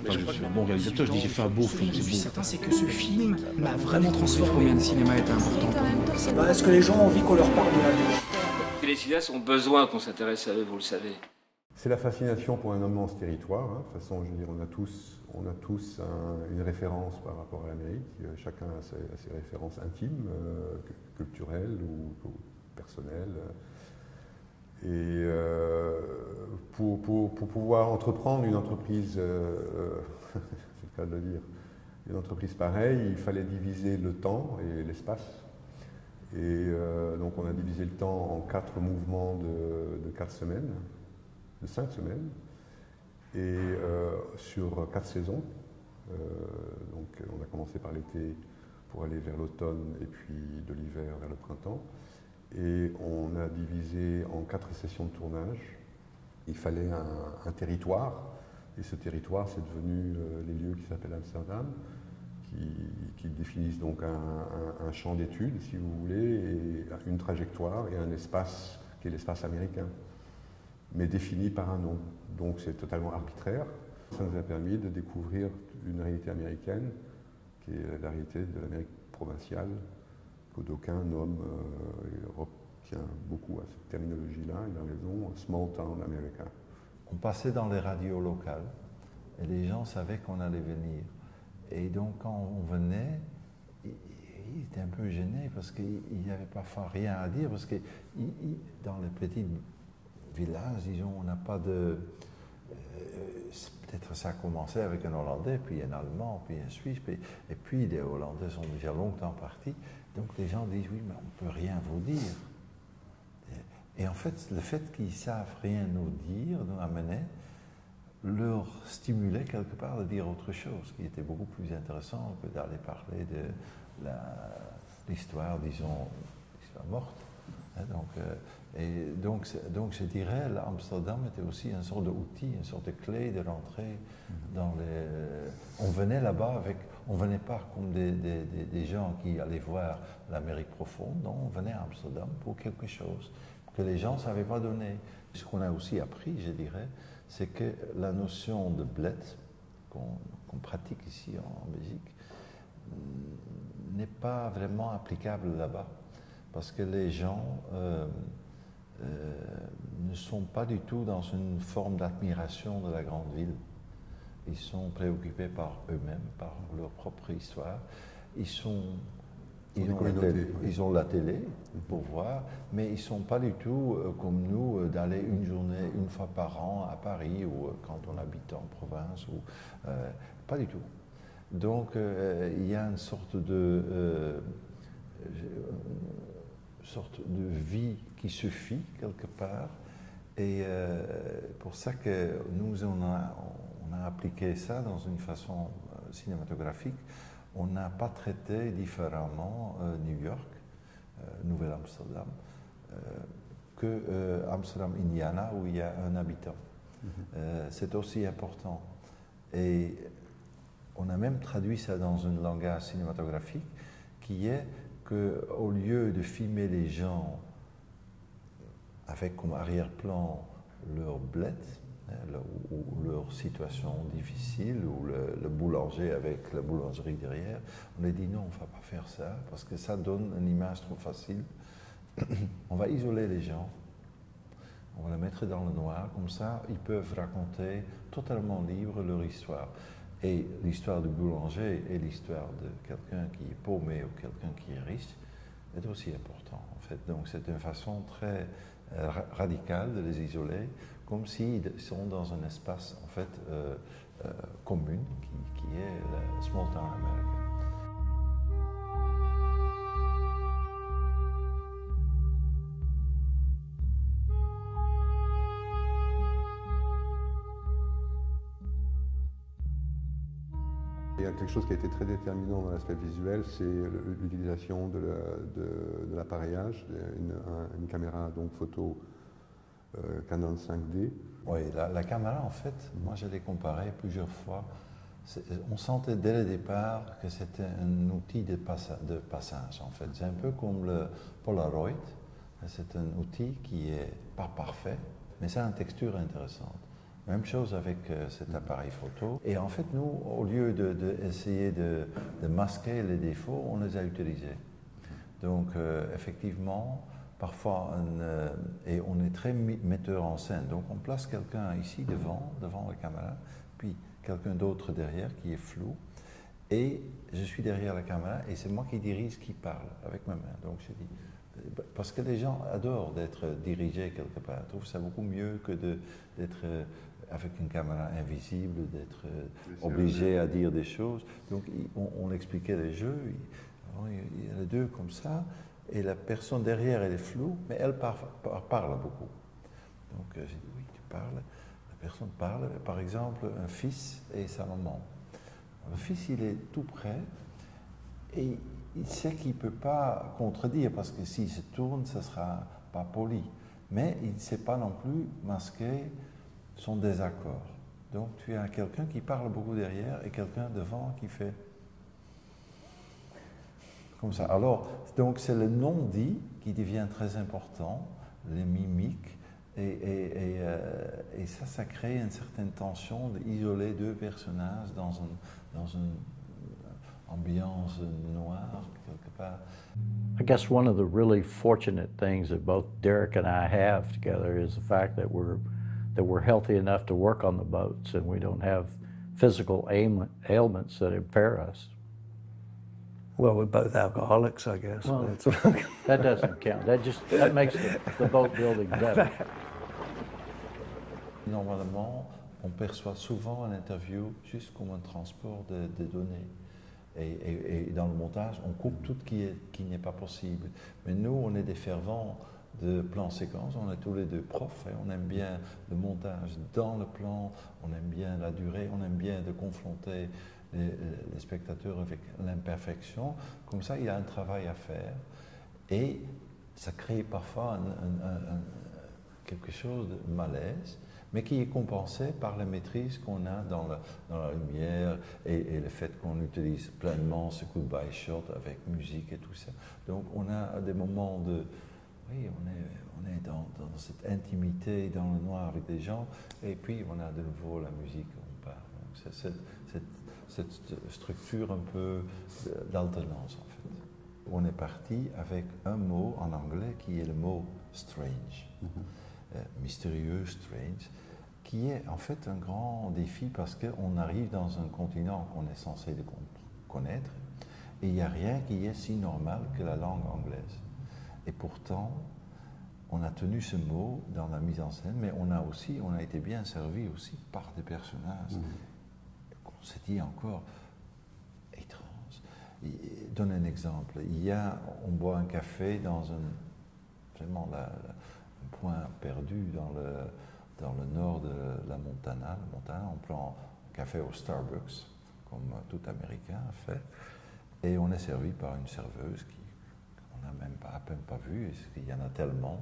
pas que je suis un bon réalisateur, je dis j'ai fait un beau film. Ce que je suis certain, c'est que ce film m'a vraiment transformé. Combien le cinéma est important pour nous. Est-ce que les gens ont envie qu'on leur parle de la vie? Les cinéastes ont besoin qu'on s'intéresse à eux, vous le savez. C'est la fascination pour un homme dans ce territoire. Hein. De toute façon, je veux dire, on a tous une référence par rapport à l'Amérique. Chacun a ses références intimes, culturelles ou personnelles. Et pour pouvoir entreprendre une entreprise, c'est le cas de le dire, une entreprise pareille, il fallait diviser le temps et l'espace. Et donc on a divisé le temps en 4 mouvements de 4 semaines, de 5 semaines, et sur 4 saisons. Donc on a commencé par l'été pour aller vers l'automne et puis de l'hiver vers le printemps. Et on a divisé en 4 sessions de tournage. Il fallait un territoire, et ce territoire c'est devenu les lieux qui s'appellent Amsterdam, qui définissent donc un champ d'études, si vous voulez, et une trajectoire et un espace qui est l'espace américain, mais défini par un nom. Donc c'est totalement arbitraire. Ça nous a permis de découvrir une réalité américaine, qui est la réalité de l'Amérique provinciale, que d'aucuns nomment, Europe tient beaucoup à cette terminologie-là, il a raison, Small Town America. On passait dans les radios locales, et les gens savaient qu'on allait venir. Et donc, quand on venait, ils étaient un peu gênés parce qu'il n'y avait parfois rien à dire. Parce que dans les petits villages, disons, on n'a pas de. Peut-être ça a commencé avec un Hollandais, puis un Allemand, puis un Suisse, et puis les Hollandais sont déjà longtemps partis. Donc les gens disent oui, mais on ne peut rien vous dire. Et en fait, le fait qu'ils ne savent rien nous dire, nous amener, leur stimulait quelque part de dire autre chose, qui était beaucoup plus intéressant que d'aller parler de l'histoire, disons, l'histoire morte. Donc je dirais, Amsterdam était aussi une sorte d'outil, une sorte de clé de l'entrée dans les... On venait là-bas avec... On ne venait pas comme des gens qui allaient voir l'Amérique profonde, non, on venait à Amsterdam pour quelque chose que les gens ne savaient pas donner. Ce qu'on a aussi appris, je dirais, c'est que la notion de bled, qu'on pratique ici en Belgique, n'est pas vraiment applicable là-bas. Parce que les gens ne sont pas du tout dans une forme d'admiration de la grande ville. Ils sont préoccupés par eux-mêmes, par leur propre histoire. Ils ont la télé pour voir, mais ils ne sont pas du tout comme nous d'aller une journée, une fois par an à Paris ou quand on habite en province. Pas du tout. Donc il y a une sorte de vie qui suffit quelque part. Et pour ça que nous, on a appliqué ça dans une façon cinématographique. On n'a pas traité différemment New York, Nouvelle-Amsterdam, que Amsterdam, Indiana, où il y a un habitant. C'est aussi important. Et on a même traduit ça dans un langage cinématographique qui est qu'au lieu de filmer les gens avec comme arrière-plan leur bled, ou leur situation difficile, ou le boulanger avec la boulangerie derrière, on a dit non, on ne va pas faire ça, parce que ça donne une image trop facile. On va isoler les gens, on va les mettre dans le noir, comme ça ils peuvent raconter totalement libre leur histoire. Et l'histoire du boulanger et l'histoire de quelqu'un qui est paumé ou quelqu'un qui est riche est aussi important, en fait. Donc c'est une façon très radicale de les isoler, comme s'ils sont dans un espace en fait commun qui est la Small Town America. Il y a quelque chose qui a été très déterminant dans l'aspect visuel, c'est l'utilisation de l'appareillage, une caméra donc photo Canon 5D. Oui, la caméra, en fait, moi je l'ai comparée plusieurs fois. On sentait dès le départ que c'était un outil de passage, en fait. C'est un peu comme le Polaroid. C'est un outil qui n'est pas parfait, mais ça a une texture intéressante. Même chose avec cet appareil photo. Et en fait, nous, au lieu d'essayer de masquer les défauts, on les a utilisés. Donc, effectivement, parfois, et on est très metteur en scène. Donc, on place quelqu'un ici devant la caméra, puis quelqu'un d'autre derrière qui est flou. Et je suis derrière la caméra et c'est moi qui dirige, qui parle avec ma main. Donc, je dis, parce que les gens adorent d'être dirigés quelque part. Ils trouvent ça beaucoup mieux que d'être avec une caméra invisible, d'être obligé à dire des choses. Donc, on expliquait les jeux. Il y a les deux comme ça. Et la personne derrière, elle est floue, mais elle parle beaucoup. Donc, j'ai dit, oui, tu parles. La personne parle. Par exemple, un fils et sa maman. Le fils, il est tout près et il sait qu'il ne peut pas contredire parce que s'il se tourne, ça ne sera pas poli. Mais il ne sait pas non plus masquer son désaccord. Donc tu as quelqu'un qui parle beaucoup derrière et quelqu'un devant qui fait comme ça. Alors, donc c'est le non-dit qui devient très important, les mimiques. Et ça crée une certaine tension d'isoler deux personnages dans une ambiance noire, quelque part. I guess one of the really fortunate things that both Derek and I have together is the fact that we're healthy enough to work on the boats and we don't have physical ailments that impair us. Well, we're both alcoholics, I guess. Well, that doesn't count. That makes the boat building better. Normalement, on perçoit souvent une interview juste comme un transport de données. Et dans le montage, on coupe tout qui n'est pas possible. Mais nous, on est des fervents de plans séquences, on est tous les deux profs, et on aime bien le montage dans le plan, on aime bien la durée, on aime bien de confronter les spectateurs avec l'imperfection. Comme ça, il y a un travail à faire. Et ça crée parfois quelque chose de malaise, mais qui est compensé par la maîtrise qu'on a dans la lumière et le fait qu'on utilise pleinement ce goodbye shot avec musique et tout ça. Donc on a des moments de... Oui, on est dans cette intimité, dans le noir avec des gens, et puis on a de nouveau la musique, on part. Donc c'est cette structure un peu d'alternance en fait. On est parti avec un mot en anglais qui est le mot strange. Mystérieux, strange, qui est en fait un grand défi parce qu'on arrive dans un continent qu'on est censé connaître et il n'y a rien qui est si normal que la langue anglaise. Et pourtant, on a tenu ce mot dans la mise en scène, mais on a été bien servi aussi par des personnages qu'on s'est dit encore étranges. Donne un exemple. On boit un café dans vraiment un point perdu dans le nord de la Montana. On prend un café au Starbucks, comme tout Américain a fait, et on est servi par une serveuse qu'on n'a même à peine pas vue, parce qu'il y en a tellement,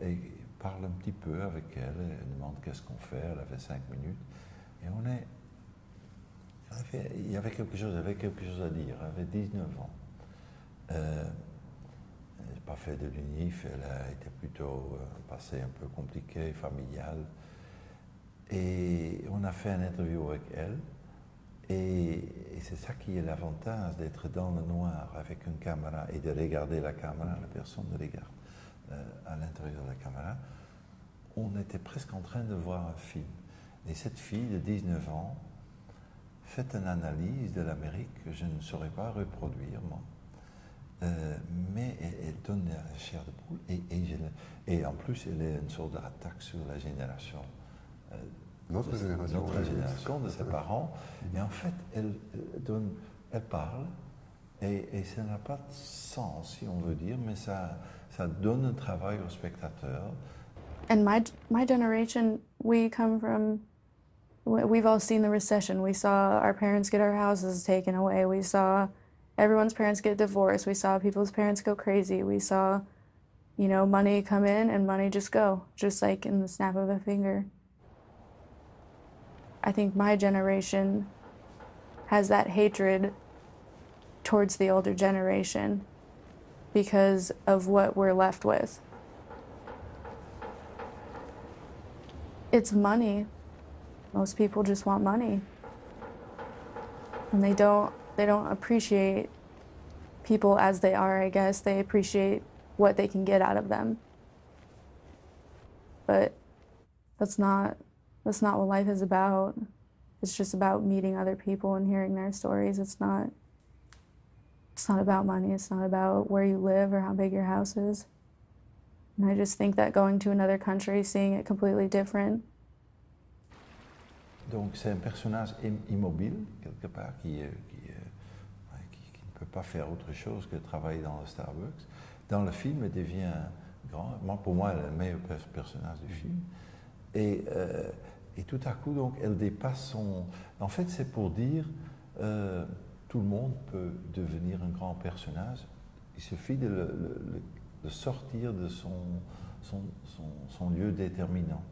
et parle un petit peu avec elle, elle demande qu'est-ce qu'on fait, elle avait 5 minutes, et il y avait quelque chose à dire, elle avait 19 ans. Elle n'a pas fait de l'UNIF, elle a été plutôt passé un peu compliqué, familial. Et on a fait une interview avec elle. Et c'est ça qui est l'avantage d'être dans le noir avec une caméra et de regarder la caméra, la personne regarde à l'intérieur de la caméra. On était presque en train de voir un film. Et cette fille de 19 ans fait une analyse de l'Amérique que je ne saurais pas reproduire, moi. Mais elle donne la chair de poule et en plus elle est une sorte d'attaque sur la génération. Notre génération de ses parents. Et en fait, elle parle et ça n'a pas de sens, si on veut dire, mais ça donne un travail au spectateur. And my generation, we've all seen the recession. We saw our parents get our houses taken away. We saw everyone's parents get divorced. We saw people's parents go crazy. We saw, money come in and money just go, just like in the snap of a finger. I think my generation has that hatred towards the older generation because of what we're left with. It's money. Most people just want money. And they don't appreciate people as they are, I guess. They appreciate what they can get out of them. But that's not what life is about. It's just about meeting other people and hearing their stories. It's not about money. It's not about where you live or how big your house is. And I just think that going to another country, seeing it completely different. Donc c'est un personnage immobile, quelque part, qui ne peut pas faire autre chose que travailler dans le Starbucks. Dans le film, elle devient grand. Pour moi, elle est le meilleur personnage du film. Et tout à coup, donc, elle dépasse son... En fait, c'est pour dire, tout le monde peut devenir un grand personnage. Il suffit de le sortir de son lieu déterminant.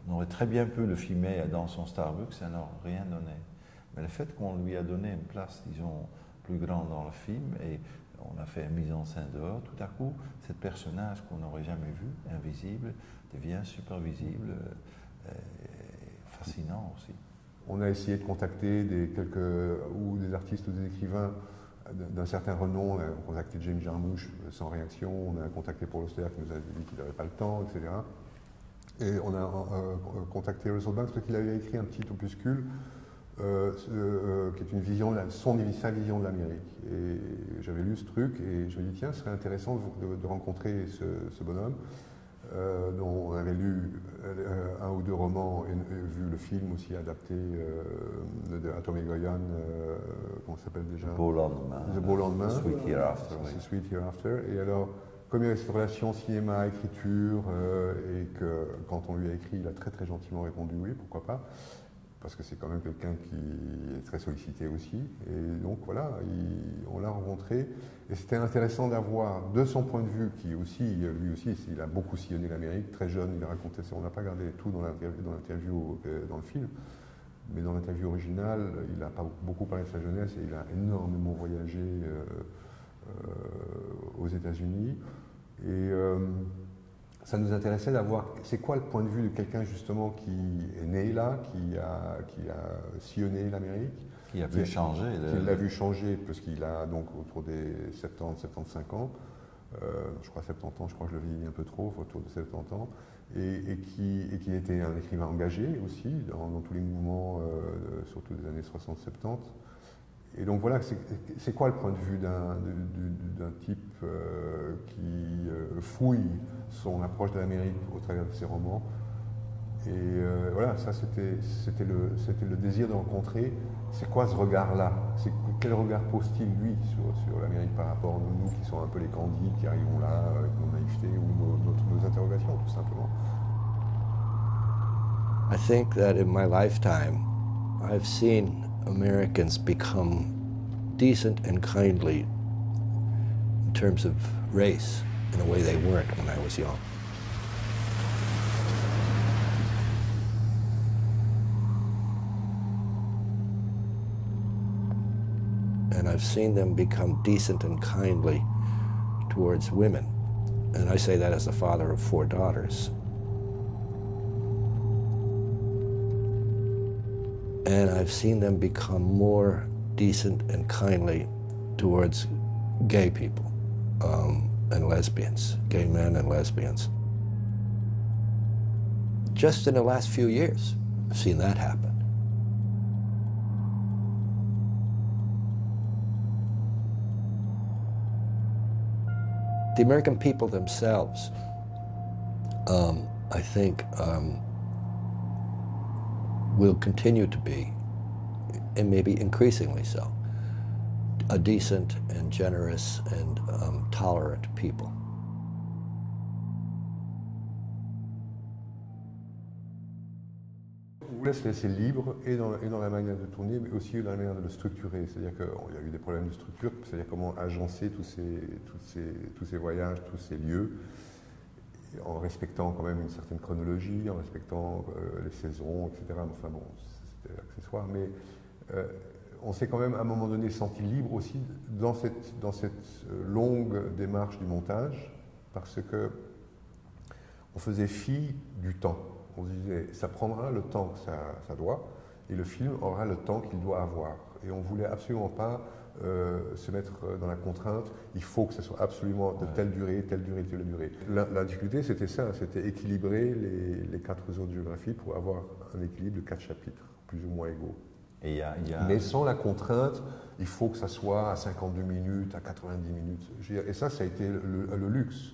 On aurait très bien pu le filmer dans son Starbucks, ça n'aurait rien donné. Mais le fait qu'on lui a donné une place, disons, plus grande dans le film, et on a fait une mise en scène dehors, tout à coup, ce personnage qu'on n'aurait jamais vu, invisible, devient super visible, fascinant aussi. On a essayé de contacter des artistes ou des écrivains d'un certain renom. On a contacté James Jarmusch sans réaction, on a contacté Paul Auster qui nous a dit qu'il n'avait pas le temps, etc. Et on a contacté Russell Banks parce qu'il avait écrit un petit opuscule qui est une vision, sa vision de l'Amérique. Et j'avais lu ce truc et je me dis tiens, ce serait intéressant de rencontrer ce bonhomme dont on avait lu un ou deux romans et vu le film aussi adapté de Tommy Goyan, comment ça s'appelle déjà? The Beau Lendemain. The Beau Lendemain. Sweet Hereafter. C'est Sweet Hereafter. Et alors, comme il y avait cette relation cinéma-écriture, et que quand on lui a écrit, il a très très gentiment répondu oui, pourquoi pas, parce que c'est quand même quelqu'un qui est très sollicité aussi. Et donc voilà, on l'a rencontré, et c'était intéressant d'avoir de son point de vue, qui aussi, lui aussi, il a beaucoup sillonné l'Amérique, très jeune, il a raconté ça, on n'a pas gardé tout dans l'interview, dans le film, mais dans l'interview originale, il n'a pas beaucoup parlé de sa jeunesse, et il a énormément voyagé aux États-Unis. Et ça nous intéressait d'avoir, c'est quoi le point de vue de quelqu'un justement qui est né là, qui a sillonné l'Amérique. Qui a vu changer. Qui l'a vu changer, parce qu'il a donc autour des 70, 75 ans, je crois 70 ans, je crois que je le vis un peu trop, autour de 70 ans, et qui était un écrivain engagé aussi dans tous les mouvements, surtout des années 60-70. Et donc voilà, c'est quoi le point de vue d'un type qui fouille son approche de l'Amérique au travers de ses romans. Et voilà, ça c'était le désir de rencontrer. C'est quoi ce regard-là? Quel regard pose-t-il lui sur l'Amérique par rapport à nous qui sommes un peu les candidats qui arrivons là avec nos naïvetés ou nos interrogations tout simplement? I think that in my lifetime, I've seen Americans become decent and kindly in terms of race in a way they weren't when I was young. And I've seen them become decent and kindly towards women. And I say that as the father of 4 daughters. And I've seen them become more decent and kindly towards gay people and lesbians, gay men and lesbians. Just in the last few years, I've seen that happen. The American people themselves, I think, will continue to be, and maybe increasingly so, a decent and generous and tolerant people. On voulait se laisser libre et dans la manière de tourner, mais aussi dans la manière de le structurer. C'est-à-dire qu'il y a eu des problèmes de structure, c'est-à-dire comment agencer tous ces voyages, tous ces lieux, en respectant quand même une certaine chronologie, en respectant les saisons, etc. Enfin bon, c'était accessoire, mais on s'est quand même à un moment donné senti libre aussi dans cette longue démarche du montage, parce que on faisait fi du temps. On se disait, ça prendra le temps que ça doit, et le film aura le temps qu'il doit avoir. Et on ne voulait absolument pas se mettre dans la contrainte, il faut que ce soit absolument de telle durée, telle durée, telle durée. La difficulté, c'était ça, c'était équilibrer les 4 zones de géographie pour avoir un équilibre de 4 chapitres, plus ou moins égaux. Mais sans la contrainte, il faut que ça soit à 52 minutes, à 90 minutes. Et ça a été le luxe.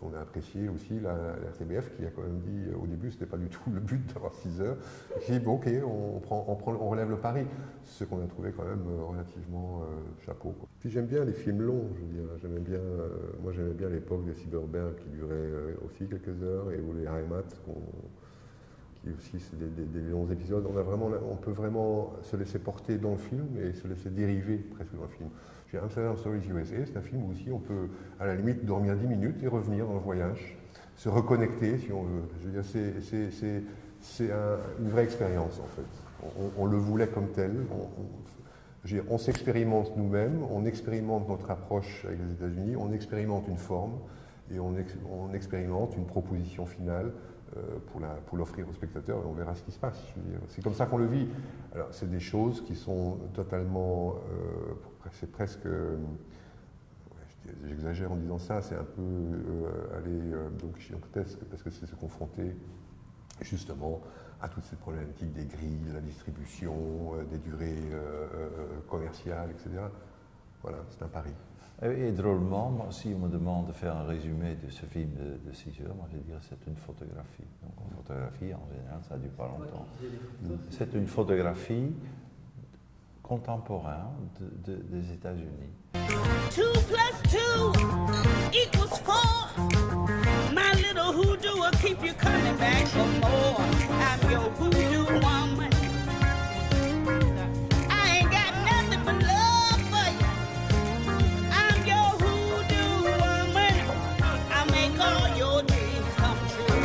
On a apprécié aussi la RTBF qui a quand même dit au début c'était pas du tout le but d'avoir 6 heures. Qui dit bon, ok, on relève le pari. Ce qu'on a trouvé quand même relativement chapeau, quoi. Puis j'aime bien les films longs, je veux dire. Moi j'aimais bien l'époque des Cyberberg qui duraient aussi quelques heures, et ou les Heimat qui aussi c'est des longs épisodes. On peut vraiment se laisser porter dans le film et se laisser dériver presque dans le film. Amsterdam Stories USA, c'est un film où aussi on peut à la limite dormir 10 minutes et revenir dans le voyage, se reconnecter si on veut. Je veux dire, c'est une vraie expérience en fait. On le voulait comme tel. On s'expérimente nous-mêmes, on expérimente notre approche avec les États-Unis, on expérimente une forme et on expérimente une proposition finale pour l'offrir aux spectateurs, et on verra ce qui se passe. C'est comme ça qu'on le vit. Alors, c'est des choses qui sont totalement, c'est presque, j'exagère en disant ça, c'est un peu donc gigantesque, parce que c'est se confronter justement à toutes ces problématiques des grilles, de la distribution, des durées commerciales, etc. Voilà, c'est un pari. Et drôlement, moi, si on me demande de faire un résumé de ce film de 6 heures, moi je dirais que c'est une photographie. Donc une photographie, en général, ça ne dure pas longtemps. C'est une photographie contemporaine des États-Unis. 2 + 2 = 4. My little hoodoo will keep you coming back for more. I'm your hoodoo woman. I ain't got nothing but love for you. I'm your hoodoo woman. I make all your dreams come true.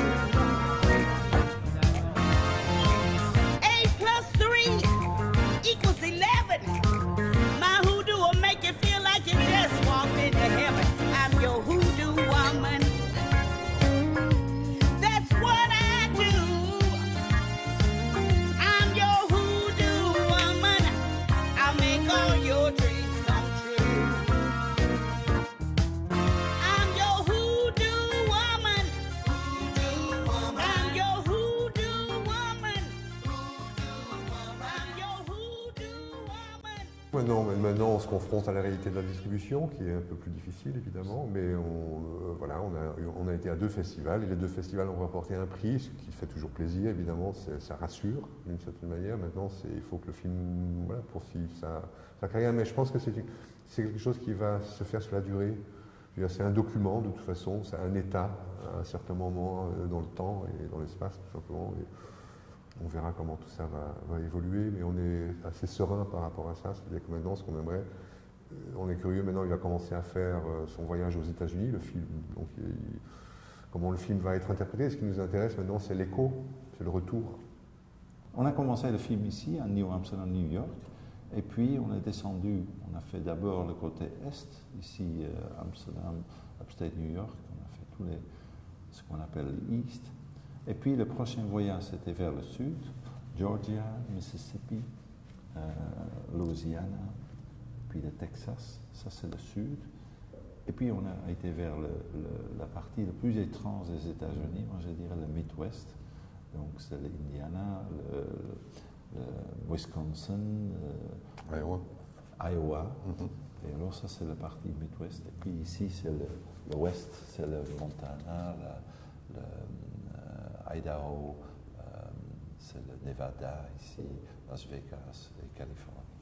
8 + 3 = 11. My hoodoo will make you feel like you just walked into heaven. I'm your hoodoo woman. That's what I do. I'm your hoodoo woman. I make all your dreams come true. I'm your hoodoo woman. I'm your hoodoo woman. I'm your hoodoo woman. Maintenant, on se confronte à la réalité de la distribution, qui est un peu plus difficile, évidemment, mais on a été à 2 festivals, et les 2 festivals ont remporté un prix, ce qui fait toujours plaisir, évidemment, ça rassure d'une certaine manière. Maintenant, il faut que le film poursuive sa carrière, mais je pense que c'est quelque chose qui va se faire sur la durée. C'est un document, de toute façon, c'est un état, à un certain moment dans le temps et dans l'espace, tout simplement. Et on verra comment tout ça va évoluer, mais on est assez serein par rapport à ça. C'est-à-dire que maintenant, ce qu'on aimerait, on est curieux, maintenant il va commencer à faire son voyage aux États-Unis, le film. Donc, comment le film va être interprété. Ce qui nous intéresse maintenant, c'est l'écho, c'est le retour. On a commencé le film ici, à New Amsterdam, New York, et puis on est descendu. On a fait d'abord le côté est, ici Amsterdam, Upstate New York. On a fait ce qu'on appelle l'East. Et puis le prochain voyage, c'était vers le sud, Georgia, Mississippi, Louisiana, puis le Texas, ça c'est le sud. Et puis on a été vers la partie la plus étrange des États-Unis, moi je dirais le Midwest. Donc c'est l'Indiana, le Wisconsin, Iowa. Et alors ça c'est la partie Midwest. Et puis ici c'est le West, c'est le Montana, le Idaho, c'est le Nevada ici, Las Vegas et Californie.